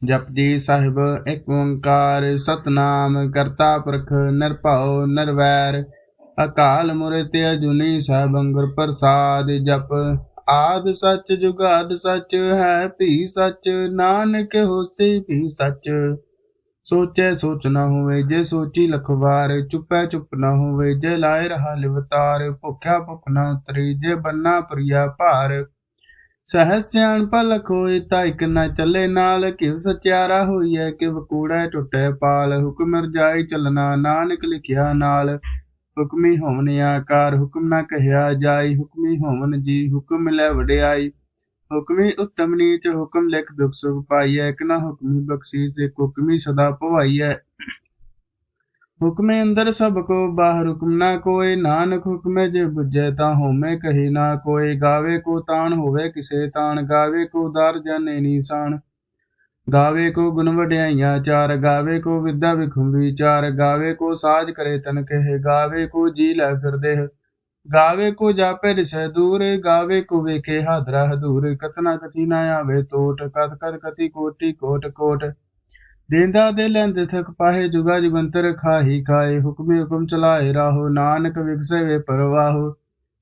जपजी साहिब एक ओंकार सतनाम करता पुरख निरभउ निर्वैर अकाल मूर्ति अजूनी सहबंगुर प्रसाद जप आद सच जुगाद सच है भी सच नानक होसी भी सच सोचै सोच न होवे जे सोची लखवार चुपै चुप न होवे जे लाए रहा लिवतार भुख्या भुख न उतरी जे बन्ना प्रिया भार सहज सियाणप लखोई ताइक न चले नाल किव सचियारा होइए किव कूड़ै टुटै पाल हुक्म रजाई चलना नानक लिखिया नाल हुक्मी होवन आकार हुक्म न कहिया जाई हुक्मी होवन जी हुक्म मिलै वडियाई हुक्मी उत्तम नीच हुक्म लिख दुख सुख पाइयै एक न हुक्मी बख्शीस एक हुक्मी सदा भवाइयै हुक्मे अंदर सब को बाहर हुक्म ना कोई नानक हुक्मे जे बुझे ता होमे कही ना कोई गावे को तान होवे किसे तान गावे को दार जाने निशान गावे को गुण वड्याइयां चार गावे को विद्या विखुम विचार गावे को साज करे तन कहे गावे को जी लै फिर देह गावे को जापे रिसह दूर गावे को वेखे हादरा हदूर कतना कथी ना आवे टोट कत कत कति कोटि कोट कोट देंदा दे लैंद थक पाहे जुगा जुगंतर खाही खाए हुक्मे हुक्म चलाए राहो नानक विकसे वे परवाहो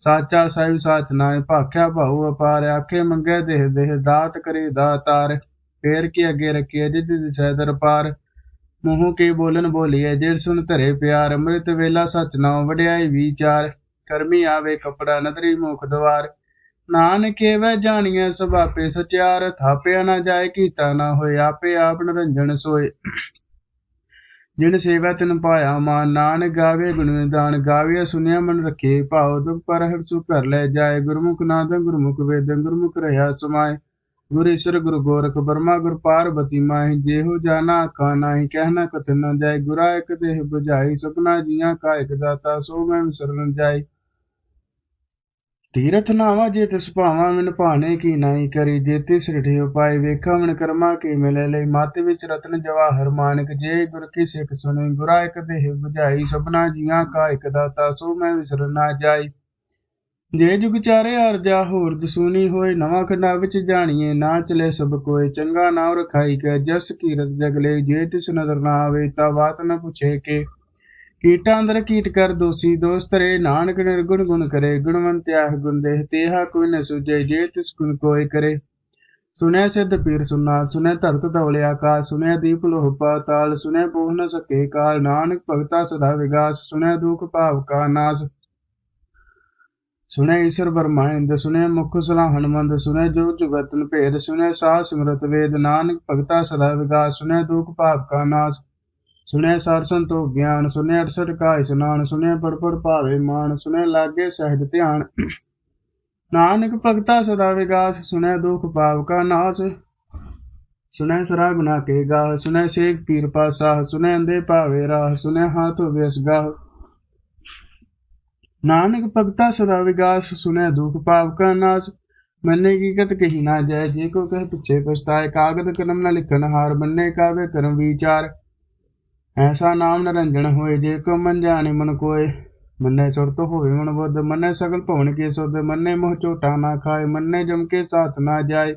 साचा साहिब साच नाए भाख्या भाऊ अपार आखे मंगे देह देह दात करे दातार पैर के अगे रखिए जिद दिशा दरपार मुँह के बोलन बोलिए जिर सुन धरे प्यार अमृत वेला सच नाउ वड्याई विचार करमी आवे कपड़ा नदरी मुख द्वार नानक वह जानिए सब आपे सचियार थापिया ना जाए कीता ना होए आपे आप निरंजन सोए जिन सेवा तिन पाया मान नानक गावे गुण निदान गाविया सुनिया मन रखे भाव दुख पर हर सुख कर ले जाए गुरमुख नादन गुरमुख वेदन गुरमुख रहा समाए गुरु ईश्वर गुरु गोरख ब्रह्मा गुरु पार्वती माहि जेहु जाना आखा नाही कहना कथन न जाय गुरा एक देह बुझाई सपना जिया का एक दाता सो मैं विसर न जाय तीरथ नावा जे तिस भावा मिन भाने की नाई करी जेति सृढ़ि उपाय वेखा मन कर्मा के मिले ले माते विच रत्न जवाहर मानक जे गुर की सिख सुने गुरा एक देह बुझाई सबना जिया का एक दाता सो मैं विसर ना जाई जे जुग चारे आरजा होर दसूनी होए नवा खंडा विच जानिए ना चले सब कोय चंगा नाव रखाई के जस कीरत जगले जे तिस नदर ना आवे ता बात न पूछे के कीटा अंदर कीट कर दोषी दोष तरे नानक निर्गुण गुण करे गुणवंत आह गुण देह तेहा कोई न सूझे जे तिस गुण कोय करे सुने सिद्ध पीर सुना सुने धरत धवले आकाश सुने दीप लोह पाताल सुने पोह न सके काल नानक भगता सदा विगास सुने दुख भाव का नाश सुने ईश्वर ब्रह्मांड सुने मुख सलाहन मंद सुने जो जुगतन भेद सुने साह सिमरत वेद नानक भगता सदा विगास सुने दुख भाव का नाश सुने सार संतोख ज्ञान सुने 68 का स्नान सुने पढ़ पढ़ पावे मान सुने लागे सहज ध्यान नानक भगता सदा विगास सुने दुख पाव का नाश सुने सरा गुना के गाह सुने शेख पीर पासाह सुने अंधे पावे राह सुने हाथों व्यस गाह नानक भगता सदा विगास सुने दुख पाव का नाश मन्ने की गत कही ना जाए जे को कह पिछे पछताए कागद कलम न लिखन हार मन्ने कावे कर्म विचार ऐसा नाम निरंजन होए जे को मन जाने मन कोय मन्ने सुरत होवे मन बुद्ध मन्ने सकल भवन के सुध मन्ने मोह चोटा ना खाए मन्ने जम के साथ ना जाए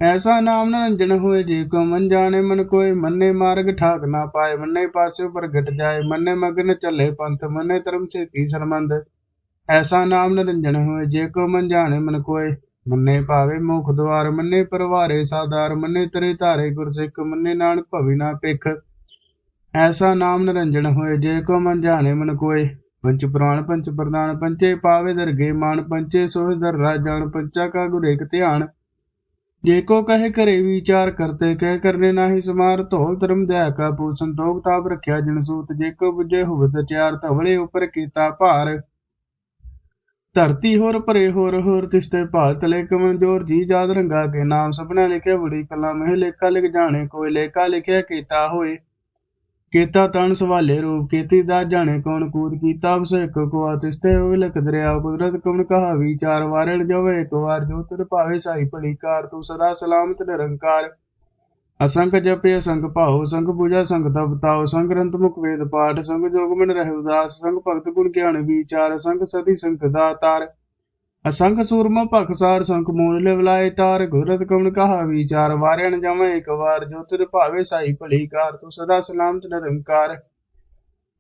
ऐसा नाम निरंजन होए जे को मन जाने मन कोय मन्ने मार्ग ठाक ना पाए मन्ने पासे पर घट जाए मन्ने मगन चले पंथ मन्ने धर्म से की संबंध ऐसा नाम निरंजन होए जे को मन जाने मन कोय मन्ने पावे मुख द्वार मन्ने परवारे साधार मन्ने तरे धारे गुरसिख मन्ने नानक भवि ना पिख ऐसा नाम निरंजन होए जे को मन जाने मन कोय पंच पुराण पंच प्रधान पंचे पावे दरगे मान पंचे सोह दर राजान पंचा का गुर एक ध्यान जे को कहे करे विचार करते कह करने नाही समार धोल धर्म दया का पूषण तोग ताप रख्या जिन सूत जे को बुझे हुव सचार धवले ऊपर कीता भार धरती होर परे होर तिस्ते भाल तले कमजोर जी जाद रंगा के नाम सपना लिखे बड़ी कला में लेखा लिख जाने कोई लेखा लिखे कीता होए केता तन सवाले रूप केती दास जाने कौन कूद कीता अभिषेक को आतिस्ते हुए लख दरिया कुदरत कमन कहा विचार वारण जवे एक बार जो तिर पावे साई पड़ी कार तू सदा सलामत निरंकार असंख जपे असंख पाओ संख पूजा संख तप ताओ संख ग्रंथ मुख वेद पाठ संख जोग मन रहे उदास संख भक्त गुण ज्ञान विचार संख सती संख दातार असंख सूरमा पखसार संख मूल लिवलाए तार घुरत कमन कहा विचार वार्यन जम एक बार जो तिर भावे साई भली कार तू सदा सलामत निरंकार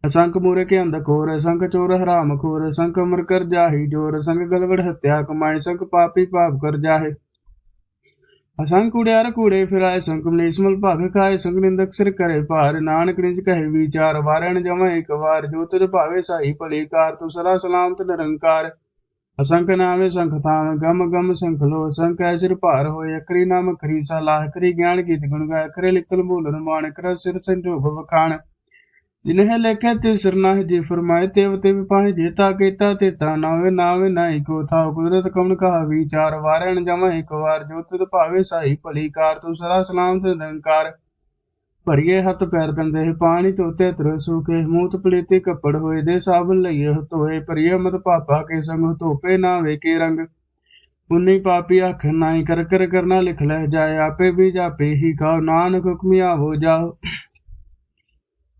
असंख मूरे के अंधकोर संख चोर हराम खोर संख अमर कर जाहि जोर संख गलगड़ हत्या कमाए संख पापी पाप कर जाहे असंख कुड़ियार कूड़े फिराए संख मलेशमल भावे खाए संख निंदक सिर करे पार नानक निज कहे विचार वारण जम एक बार जो तिर भावे साई भली कार तू सदा सलामत निरंकार असंख नामे संख थाम गम गम संख लो संख सिर पार होए अकरी नाम खरी सलाह करी ज्ञान गीत गुण गाय करे लिखल मूल मान कर सिर संजोग बखान जिन्हें लेखे तिव सिर नाहि जी फरमाए तेव तेव पाहि जेता केता तेता नावे नावे नाहि को था कुदरत कमन कहा विचार वारण जम एक बार जो तुद भावे साई भली कार तू सदा सलामत निरंकार भरिए हथ पैर दंदे पानी धोते तिर सूखे मूत पलीते कपड़ होए दे साबन लइए धोए परिय मत पापा के संग धोपे ना वे के रंग पुन्नी पापी आख नाई कर कर करना लिख लह जाए आपे भी जापे ही खाओ नानक हुक्मिया हो जाओ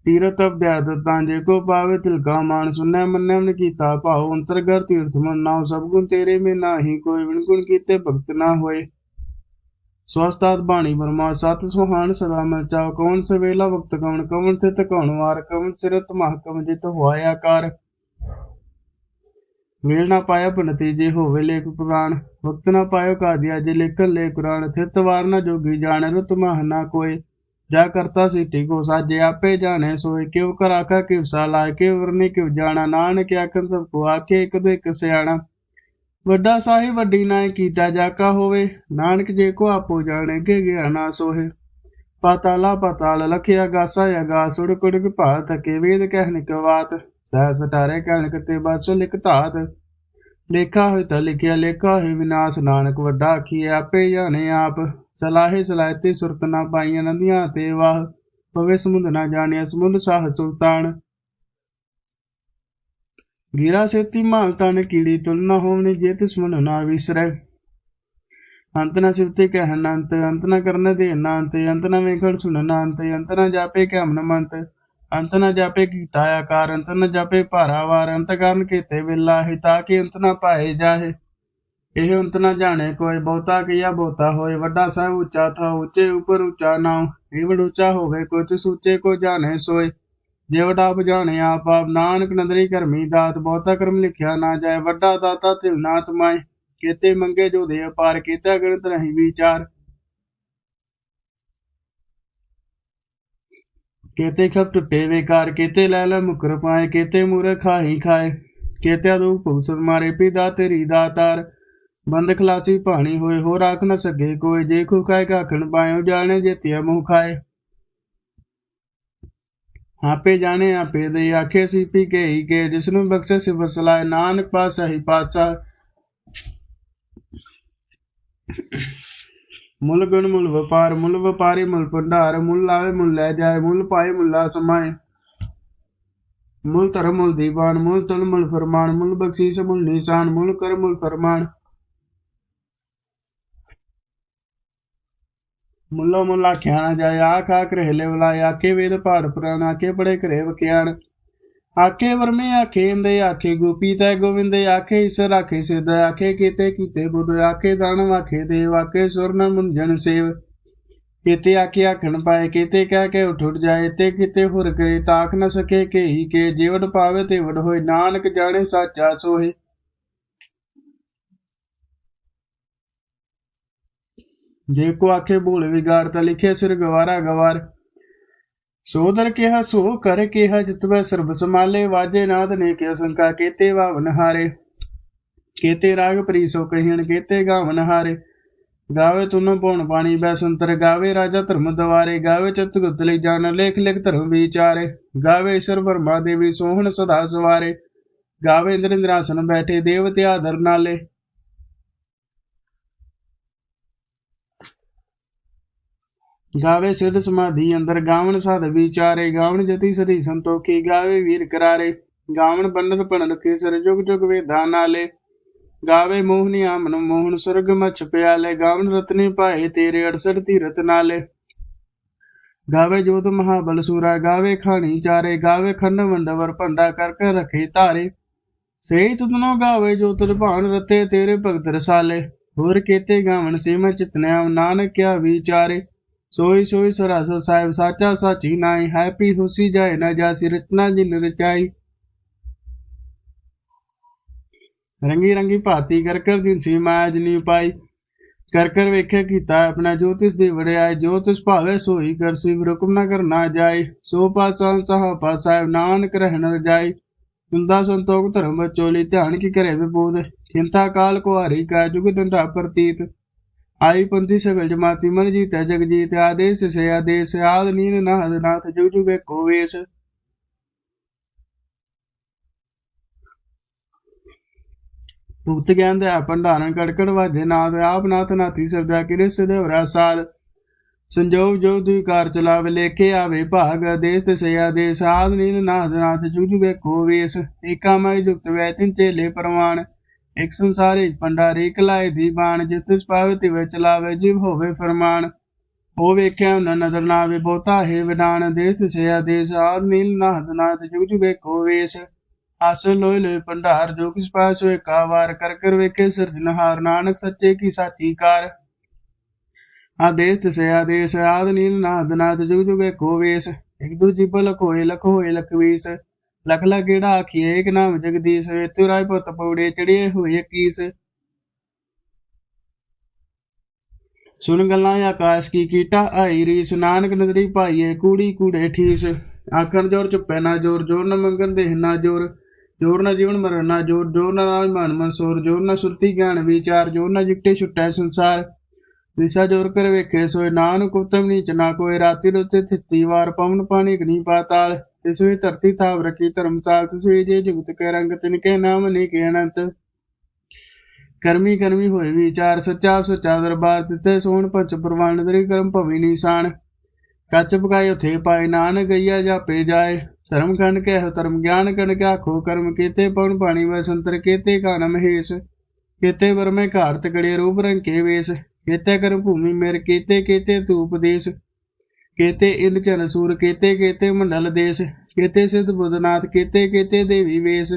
तीरथ अभ्याय तांजे को पावे तिलका मान सुनने मन्ने मन कीता पाओ अंतरगर तीर्थ मन नाव सब गुण तेरे में नाही कोई विण गुण कीते भक्त ना होए स्वस्थात बाणी बरमा सत सुहान सदा मचाओ कौन सवेला वक्त कवन कवन थित कवन वार कवन सिरत महकम जित हुआ आकार वेल ना पाया बनती जे होवे लेख पुराण वक्त ना पायो कादिया जे लेखन ले कुरान थित वार न जोगी जाने रुत मह ना कोई जा करता सीटी को साजे आपे जाने सोए क्यों कर आखा क्यों साला क्यों वरने क्यों जाना नानक आखन सबको आखे एक दो एक सियाणा वड्डा साहि वड्डी नाय कीता जाका होवे नानक जे को आपो जाने के गया ना सोहे पाताला पाताल लखिया गासा या गास उड़ कुड़क भात के वेद कहन कवात सह सटारे कहन कते बासो लिख धात लेखा होय ता लिखिया लेखा है विनाश नानक वड्डा आखिए आपे जाने आप सलाहे सलाहते सुरत ना पाइया नदियां ते वाह पवे समुद्र ना जानिया समुद्र साह सुल्तान गिरा सेती मालता ने कीड़ी तुल न होने जे दुश्मन ना विसरे अंत न सिवते कहन अंत न करने दे अंत न वेखड़ सुनना अंत न जापे क्या मन मंत अंत न जापे कीता आकार अंत न जापे भारावार अंत कारण केते वेला है ताकि अंत न पाए जाहे ਇਹ ਅੰਤ ਨਾ ਜਾਣੇ ਕੋਈ ਬਹੁਤਾ ਕੀਆ ਬਹੁਤਾ ਹੋਏ ਵੱਡਾ ਸਾਹਿਬ ਉੱਚਾ ਥਾ ਉੱਚੇ ਉੱਪਰ ਉੱਚਾ ਨਾਮ ਇਹ ਵਡ ਉੱਚਾ ਹੋਵੇ ਕੋਈ ਤਿਸ ਉੱਚੇ ਕੋ ਜਾਣੇ ਸੋਏ ਜੇ ਵਡਾ ਆਪ ਜਾਣੇ ਆਪ ਨਾਨਕ ਨਦਰੀ ਕਰਮੀ ਦਾਤ ਬਹੁਤਾ ਕਰਮ ਲਿਖਿਆ ਨਾ ਜਾਏ ਵੱਡਾ ਦਾਤਾ ਤਿਲ ਨਾ ਤਮਾਏ ਕੀਤੇ ਮੰਗੇ ਜੋ ਦੇ ਅਪਾਰ ਕੀਤਾ ਗਣਤ ਨਹੀਂ ਵਿਚਾਰ ਕੀਤੇ ਖਪ ਟੁੱਟੇ ਵੇਕਾਰ ਕੀਤੇ ਲੈ ਲੈ ਮੁਕਰ ਪਾਏ ਕੀਤੇ ਮੂਰੇ ਖਾਹੀ ਖਾਏ ਕੀਤੇ ਦੂ ਭੁਗਤ ਮਾਰੇ ਪਿਦਾ ਤੇਰੀ ਦਾਤਾਰ बंद खलासी पानी होए हो राख न सके कोई जे खुखाए काखन पायो जाने जेतिया मुँह खाए आपे जाने आपे दे आखे सीपी के ही के जिसनु बख्शे सिफर सलाए नानक पास सही पातशाह मुल गुण मुल व्यापारी मुल भंडार मुल लावे मुल लै जाए मुल पाए मुल्ला समाए मुल धर्म मुल दीवान मुल तुल मुल फरमान मुल बख्शीस मुल निशान मुल कर मुल फरमान मुल्लो मुल आख्या ना जाए आख आख रहले बुलाए आखे वेद पाठ पुराण आखे पढ़े करे वक्याण आखे वर्मे आखे इंदे आखे गोपी तय गोविंद आखे ईश्वर आखे सिद्ध आखे कीते कीते बुद्ध आखे दानव आखे देव आखे स्वर्ण मुंजन सेव केते आखे आखन पाए केते कह के उठ जाए ते किते हुर करे ताक न सके के ही के जेवड पावे ते वड होए नानक जाने साचा सोहे जे को आखे भूल विगाड़ता लिखे सिर गवारा गवार सोदर केहा सो कर केहा जितवै सर्ब समाले वाजे नाद ने के शंका केते वावन हारे केते राग प्रीसो कहियन केते गावन हारे गावे तुनो पौन पानी बैसंतर गावे राजा धर्म दवारे गावे चतुर्गुत लि जान लेख लिख धर्म विचारे गावे ईश्वर ब्रह्मा देवी सोहन सदा सवारे गावे इंद्र इंद्रासन बैठे देवते आदर नाले गावे सिद्ध समाधि अंदर गावन साध विचारे गावन जति सदी संतोखी गावे वीर करारे गावन पंडित पंडित केसर जुग जुग वेदा नाले गावे मोहनी आमन मोहन स्वर्ग मछ प्याले गावन रत्नी पाए तेरे 68 तीरथ नाले गावे जोत महाबल सूरा गावे खानी चारे गावे खंड मंडवर पंडा कर रखे तारे ਸਹੀ ਤੁਧਨੋ ਗਾਵੇ ਜੋ ਤੁਧ ਭਾਣ ਰਤੇ ਤੇਰੇ ਭਗਤ ਰਸਾਲੇ ਹੋਰ ਕੇਤੇ ਗਾਵਣ ਸੇ ਮੈਂ ਚਿਤਨਿਆ ਨਾਨਕ ਕਿਆ ਵਿਚਾਰੇ सोई सोई सरासर साहिब साचा साची नाई हैप्पी हुसी जाए न जासी रचना जिन रचाई रंगी रंगी भाती कर कर दिन सी माया जिनी पाई कर कर वेख्या कीता अपना जो तिस दे वड़ियाई जो तिस भावे सोई कर सिव हुक्म न कर ना जाए सो पासा साहबा साहिब नानक रह न जाई सुनता संतोख धर्म बचोली ध्यान की करे विबूद चिंता काल को हरी का जुग डंडा प्रतीत आई पंथी सकल जमाती मन जीत जग जीत आदेश से आदेश आद नीन नाद नाथ जुग जुग को वेश भुक्त ज्ञान दया भंडारण कड़कड़ वाजे नाद आप नाथ नाथी सदा किरे सदेवरा साध संजोग जो द्विकार चलावे लेखे आवे भाग आदेश से आदेश आद नीन नाद नाथ जुग जुग को वेश एका मय जुक्त वैतिन चेले परवान एक संसारी भंडारी कलाई दी बाण जित तिस पावे तिवे चलावे जिव होवे फरमान हो वेख्या न नजर नावे बहुता है विडान देश से आदेश आद नील नाथ नाथ जुग जुगे को वेश आस लोय लोय भंडार जो किस पास सो एका वार कर कर वेखे सिरजनहार नानक सच्चे की साची कार आदेश से आदेश आद नील नाथ नाथ जुग जुगे को वेश एक दूजी बलक होए लख वीस लख लख गेड़ा आखिए एक नाम जगदीश तुराय पुत पौड़े चढ़िए हुए कीस सुन गल्लां आकाश की कीटा आई रीस नानक नजरी पाइए कूड़ी कूड़े ठीस आखन जोर चुप्पे ना जोर जोर न मंगन देह ना जोर जोर न जीवन मरण ना जोर जोर न नाम मन मनसोर जोर न सुरती ज्ञान विचार जोर न जिक्टे छुट्टै संसार दिशा जोर कर वेखे सोए नानक उत्तम नीच ना कोई राति रुते थित्ती वार पवन पानी गनी पाताल तिसवी धरती थाव रखी धर्मसाल तिसवी जे जुगत के रंग तिनके नाम निके अनंत कर्मी कर्मी होए विचार सच्चा सच्चा दरबार तिथे सोन पंच प्रवान दरी कर्म भवी निशान कच पकाए उथे पाए नानक गैया जापे जाए धर्म खंड कह धर्म ज्ञान कण क्या खो कर्म केते पवन पानी व संतर केते कान महेश केते वर में घाट तगड़े रूप रंग के वेश केते कर्म भूमि मेर केते केते तू उपदेश केते इंद चन सूर केते केते मंडल देश केते सिद्ध बुद्धनाथ केते केते देवी वेश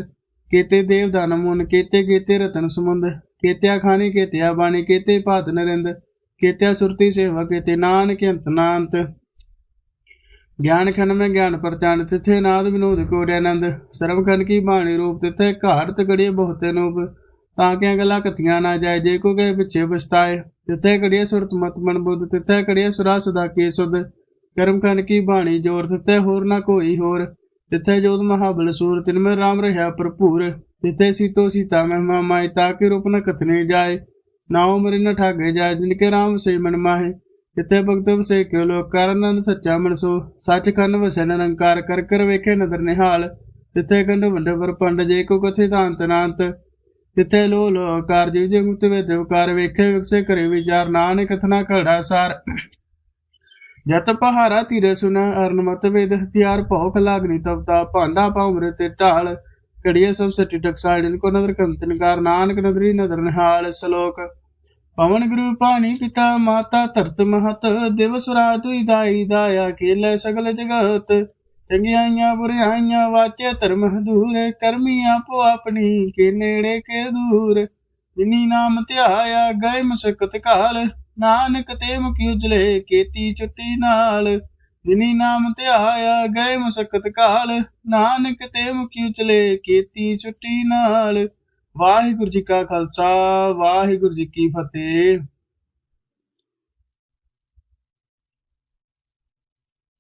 केते देव दान मुन केते केते रतन समुंद केत्या खानी केत्या बाणी केते भात नरिंद केत्या सुरती सेवा केते नानक अंत नांत ज्ञान खन में ज्ञान परचान तिथे नाद विनोद कोड्यानंद सर्व खन की बाणी रूप तिथे घाट तगड़िए बहुते नूप ताकिया गला कथियां ना जाए जे को गए पिछे बछताए तिथे कड़िए सुरत मत मन बुद्ध तिथे कड़िए सुरा सुधा के सुध कर्म खन की बाणी जोर तिथे होर ना कोई होर तिथे जोध महाबल सूर तिनमें राम रहा भरपूर तिथे सीतो सीता महिमा माई ताकि रूप न कथने जाए नाव मरि न ठागे जाए जिनके राम से मन माहे तिथे भगत से क्यों लोग कारण सच्चा मन सो सच खन वसे निरंकार कर कर वेखे नदर निहाल तिथे गंड वंड पर पंड जे को कथे तांत नांत तिथे लो कार जीव जे मुक्त वे देवकार वेखे विकसे करे विचार नानक कथना खड़ा सार जत पहारा तीरे सुन अरन मत वेद हथियार भौख लागनी तबता भांडा पाउमरे ते ढाल कड़िए सब सटी टकसाल जिनको नदर कंतनकार नानक नदरी नदर निहाल श्लोक पवन गुरु पानी पिता माता धरत महत दिवसरा दुई दाई दाया खेल सगल जगत चंगियाइया बुराइया वाचे धर्म दूर कर्मी आपो अपनी के नेड़े के दूर जिनी नाम ध्याया गए मुसकत काल नानक ते मुखी उजले केती छुट्टी नाल जिनी नाम ध्याया गए मुसकत काल नानक ते मुखी उजले केती छुट्टी नाल वाहिगुरु जी का खालसा वाहिगुरु जी की फतेह।